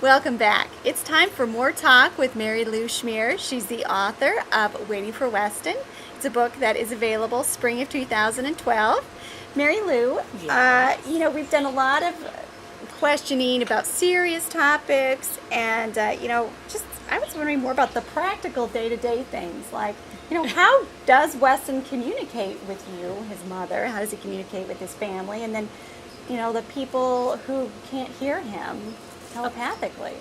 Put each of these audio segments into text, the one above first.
Welcome back. It's time for more talk with Marilu Schmier. She's the author of Waiting for Weston. It's a book that is available spring of 2012. Marilu, Yes. We've done a lot of questioning about serious topics, and I was wondering more about the practical day-to-day things, like, how does Weston communicate with you, his mother? How does he communicate with his family? And then, the people who can't hear him telepathically.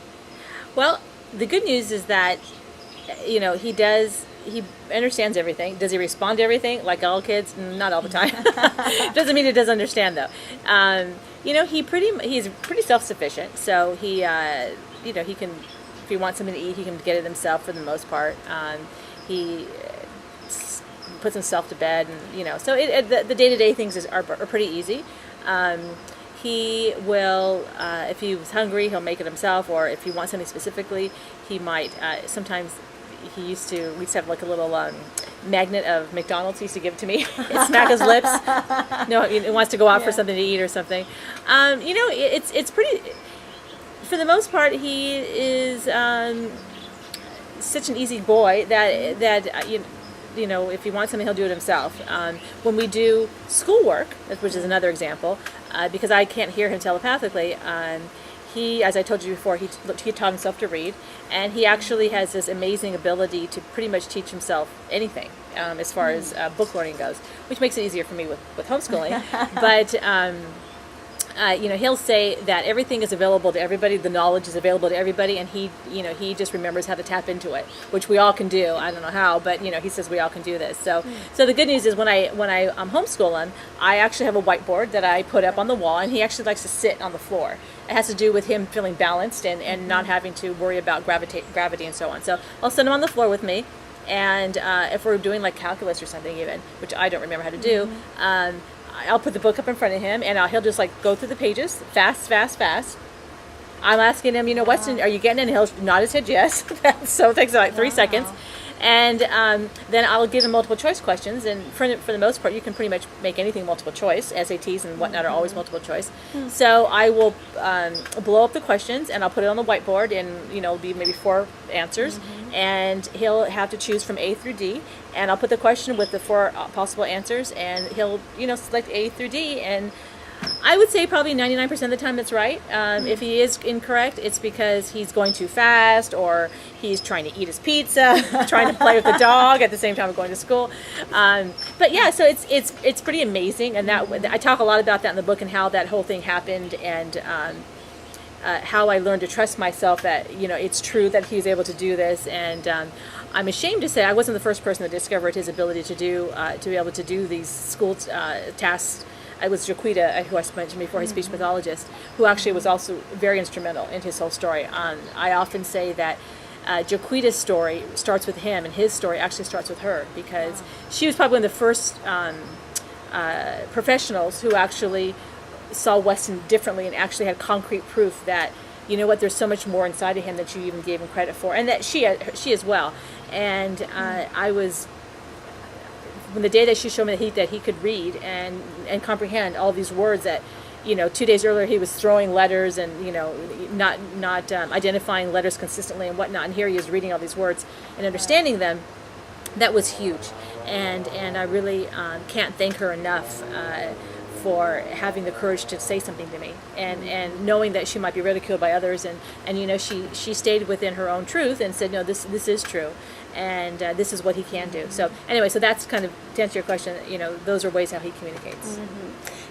Well, the good news is that, he understands everything. Does he respond to everything like all kids? Not all the time. Doesn't mean he doesn't understand, though. He's pretty self-sufficient. So he can, if he wants something to eat, he can get it himself for the most part. He puts himself to bed, and so the day-to-day things are pretty easy. He will, if he's hungry, he'll make it himself, or if he wants something specifically, he might, sometimes we used to have like a little magnet of McDonald's he used to give it to me. It smack his lips. No, he wants to go out for something to eat or something. It's pretty, for the most part, he is such an easy boy that if he wants something, he'll do it himself. When we do schoolwork, which is another example, because I can't hear him telepathically, he, as I told you before, he taught himself to read, and he actually has this amazing ability to pretty much teach himself anything as far as book learning goes, which makes it easier for me with homeschooling. But he'll say that everything is available to everybody, the knowledge is available to everybody, and he just remembers how to tap into it, which we all can do. I don't know how, but he says we all can do this. So the good news is when I homeschool him, I actually have a whiteboard that I put up on the wall, and he actually likes to sit on the floor. It has to do with him feeling balanced and not having to worry about gravity and so on. So I'll send him on the floor with me, and if we're doing like calculus or something even, which I don't remember how to do, I'll put the book up in front of him, and he'll just like go through the pages fast. I'm asking him, Weston, are you getting it? And he'll nod his head yes. So it takes like 3 seconds. And then I'll give him multiple choice questions, and for the most part, you can pretty much make anything multiple choice. SATs and whatnot are always multiple choice. So I will blow up the questions, and I'll put it on the whiteboard, and it'll be maybe 4 answers, and he'll have to choose from A through D, and I'll put the question with the 4 possible answers, and he'll select A through D, and I would say probably 99% of the time it's right. If he is incorrect, it's because he's going too fast, or he's trying to eat his pizza, trying to play with the dog at the same time of going to school. But yeah, so it's pretty amazing, and that I talk a lot about that in the book and how that whole thing happened, and how I learned to trust myself that it's true that he was able to do this, and I'm ashamed to say I wasn't the first person that discovered his ability to be able to do these school tasks. It was Jaquita, who I mentioned before, his speech pathologist, who actually was also very instrumental in his whole story. I often say that Jaquita's story starts with him, and his story actually starts with her, because she was probably one of the first professionals who actually saw Weston differently and actually had concrete proof that, there's so much more inside of him than you even gave him credit for, and that she as well. And I was... When the day that she showed me that he could read and comprehend all these words that, 2 days earlier he was throwing letters and, not identifying letters consistently and whatnot, and here he is reading all these words and understanding them, that was huge. And I really can't thank her enough for having the courage to say something to me, and knowing that she might be ridiculed by others, and she stayed within her own truth and said, no, this is true, and this is what he can do. So anyway, so that's kind of, to answer your question, those are ways how he communicates.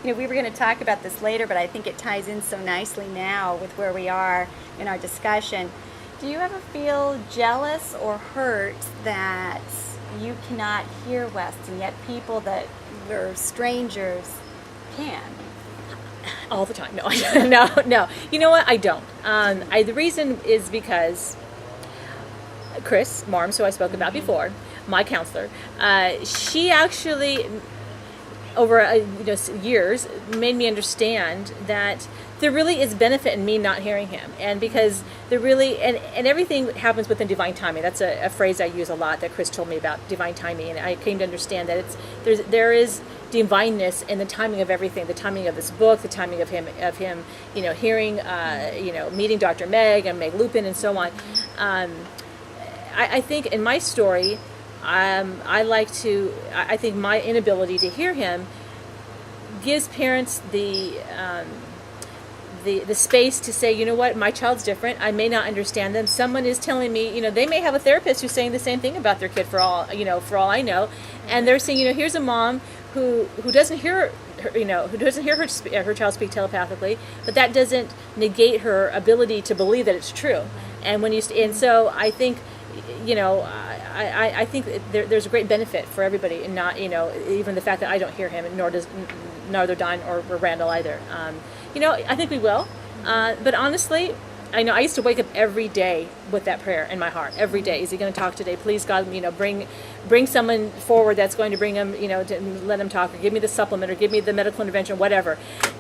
We were going to talk about this later, but I think it ties in so nicely now with where we are in our discussion. Do you ever feel jealous or hurt that you cannot hear Weston, yet people that were strangers can? All the time. No. No. You know what? I don't. The reason is because Chris Marms, who I spoke about before, my counselor, she actually, over years, made me understand that there really is benefit in me not hearing him, and because there really and everything happens within divine timing. That's a phrase I use a lot that Chris told me about, divine timing, and I came to understand that there is divineness and the timing of everything, the timing of this book, the timing of him, hearing, meeting Dr. Meg Lupin and so on. I think in my story, I think my inability to hear him gives parents the space to say, you know what, my child's different. I may not understand them. Someone is telling me, they may have a therapist who's saying the same thing about their kid for all I know, and they're saying, here's a mom who doesn't hear her child speak telepathically, but that doesn't negate her ability to believe that it's true. And so I think, I think there's a great benefit for everybody, and not, even the fact that I don't hear him, nor does neither Don or Randall either. I think we will. But honestly, I know I used to wake up every day with that prayer in my heart. Every day, is he going to talk today? Please, God, bring someone forward that's going to bring him, to let him talk, or give me the supplement, or give me the medical intervention, whatever.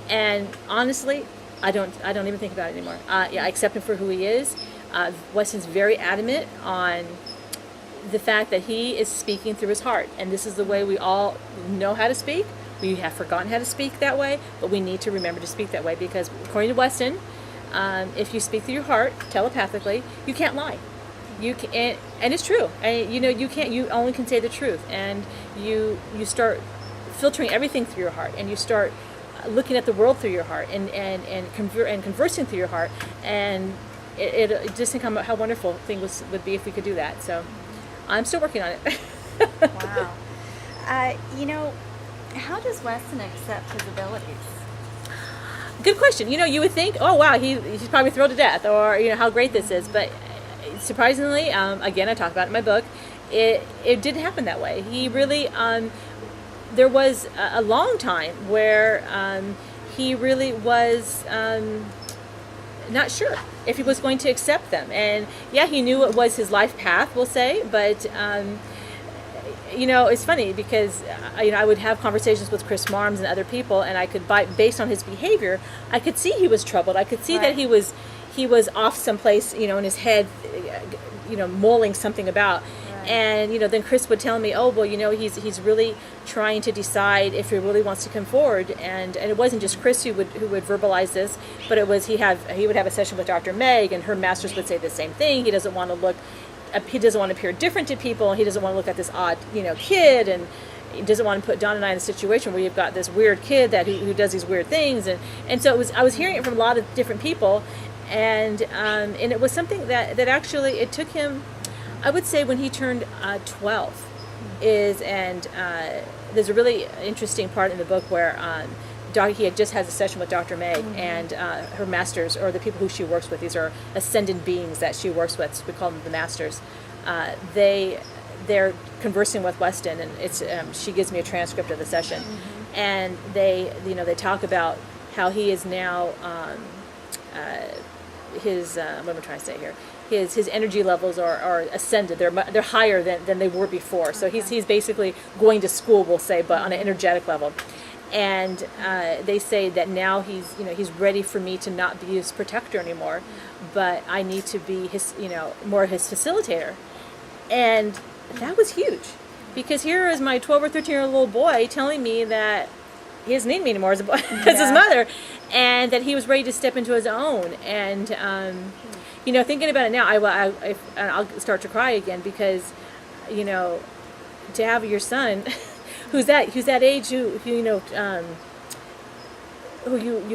And honestly, I don't even think about it anymore. I accept him for who he is. Weston's very adamant on the fact that he is speaking through his heart, and this is the way we all know how to speak. We have forgotten how to speak that way, but we need to remember to speak that way, because according to Weston, if you speak through your heart telepathically, you can't lie. You can, and it's true. And you can't. You only can say the truth, and you start filtering everything through your heart, and you start looking at the world through your heart, and conversing through your heart, and it just think how wonderful thing would be if we could do that. So I'm still working on it. Wow. How does Weston accept his abilities? Good question. You would think, oh wow, he's probably thrilled to death, or how great this is. But surprisingly, again, I talk about it in my book, it didn't happen that way. He really, there was a long time where he really was not sure if he was going to accept them. And yeah, he knew it was his life path, we'll say, but it's funny because I would have conversations with Chris Marms and other people, and I could, based on his behavior, I could see he was troubled. I could see that he was off someplace, in his head, mulling something about. Right. And then Chris would tell me, oh well, he's really trying to decide if he really wants to come forward. And it wasn't just Chris who would verbalize this, but it was he would have a session with Dr. Meg, and her masters would say the same thing. He doesn't want to appear different to people. He doesn't want to look at this odd, kid, and he doesn't want to put Don and I in a situation where you've got this weird kid who does these weird things. And so I was hearing it from a lot of different people, and it was something that actually it took him, I would say, when he turned 12, there's a really interesting part in the book where he had just had a session with Dr. Meg, and her masters, or the people who she works with. These are ascended beings that she works with. So we call them the masters. They're conversing with Weston, and it's she gives me a transcript of the session, and they talk about how he is now his what am I trying to say here? His energy levels are ascended. They're higher than they were before. So he's basically going to school, we'll say, but on an energetic level. And they say that now he's ready for me to not be his protector anymore, but I need to be his more his facilitator. And that was huge, because here is my 12 or 13-year-old little boy telling me that he doesn't need me anymore as a boy, as his mother, and that he was ready to step into his own. And thinking about it now, I'll start to cry again, because to have your son who's that age, who you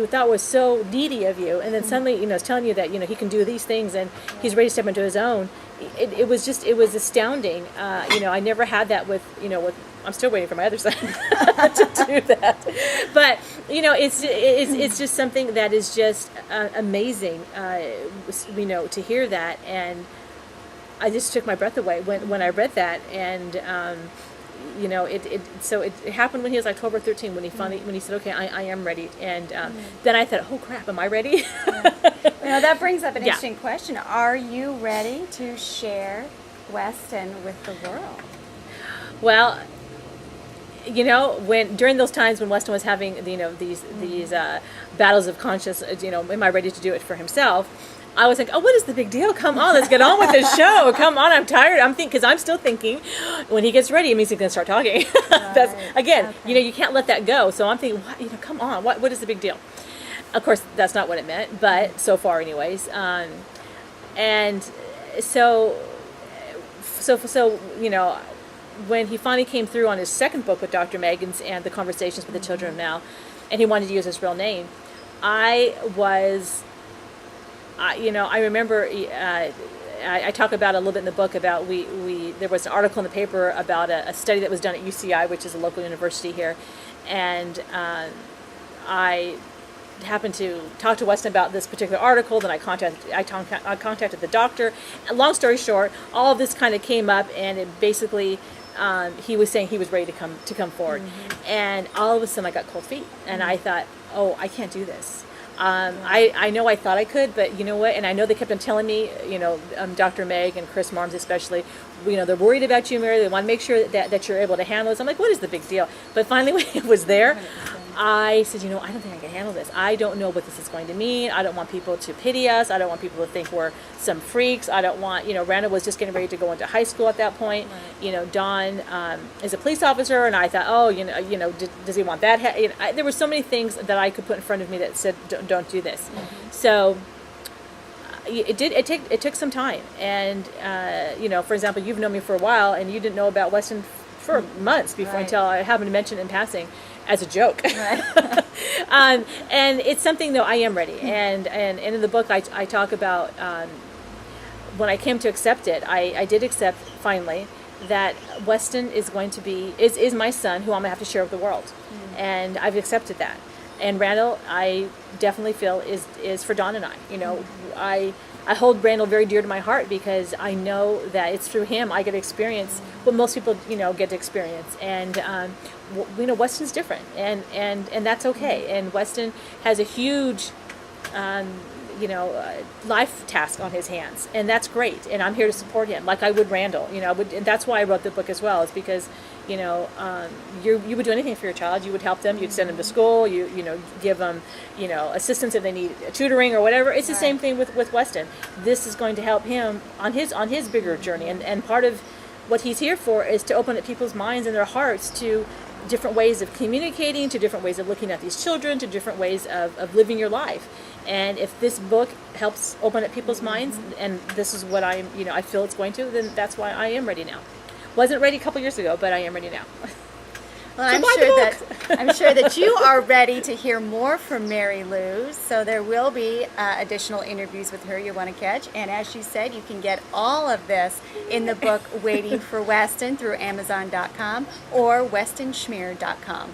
thought was so needy of you, and then suddenly is telling you that he can do these things, and he's ready to step into his own. It was astounding. I never had that with I'm still waiting for my other son to do that, but it's just something that is just amazing. To hear that, and I just took my breath away when I read that, and it happened when he was like 12 or 13, when he said, okay, I am ready. And then I thought, oh crap, am I ready? That brings up an interesting question. Are you ready to share Weston with the world? Well, during those times when Weston was having these battles of conscience, am I ready to do it for himself? I was like, oh, what is the big deal? Come on, let's get on with this show. Come on, I'm tired. Because I'm still thinking, when he gets ready, it means he's going to start talking. That's again, you can't let that go. So I'm thinking, what, come on, what is the big deal? Of course, that's not what it meant, but so far, anyways. And so when he finally came through on his second book with Dr. Megan's and the Conversations with the Children of Now, and he wanted to use his real name, I remember I talk about a little bit in the book about there was an article in the paper about a study that was done at UCI, which is a local university here, and I happened to talk to Weston about this particular article. Then I contacted the doctor. Long story short, all of this kind of came up, and it basically he was saying he was ready to come forward, and all of a sudden I got cold feet, and I thought, oh, I can't do this. I know I thought I could, but you know what? And I know they kept on telling me, Dr. Meg and Chris Marms especially, they're worried about you, Mary. They want to make sure that you're able to handle this. I'm like, what is the big deal? But finally, when it was there, I said, I don't think I can handle this. I don't know what this is going to mean. I don't want people to pity us. I don't want people to think we're some freaks. I don't want, Randall was just getting ready to go into high school at that point. Right. Don is a police officer, and I thought, does he want that? There were so many things that I could put in front of me that said, don't do this. Mm-hmm. So it took some time. And, for example, you've known me for a while, and you didn't know about Weston for months before until I happened to mention it in passing as a joke. Right. And it's something, though, I am ready. And in the book, I talk about when I came to accept it, I did accept, finally, that Weston is going to be, is my son who I'm going to have to share with the world. Mm-hmm. And I've accepted that. And Randall, I definitely feel is for Dawn and I. I hold Randall very dear to my heart because I know that it's through him I get to experience what most people, get to experience. And, Weston's different, and that's okay. And Weston has a huge, life task on his hands, and that's great. And I'm here to support him, like I would Randall. And that's why I wrote the book as well, is because, you would do anything for your child. You would help them. You'd send them to school. You give them, assistance if they need tutoring or whatever. It's the same thing with Weston. This is going to help him on his bigger journey. And part of what he's here for is to open up people's minds and their hearts to different ways of communicating, to different ways of looking at these children, to different ways of living your life. And if this book helps open up people's minds, and this is what I feel it's going to, then that's why I am ready now. Wasn't ready a couple years ago, but I am ready now. Well, I'm sure that you are ready to hear more from Marilu. So there will be additional interviews with her you want to catch. And as she said, you can get all of this in the book Waiting for Weston through Amazon.com or WestonSchmier.com.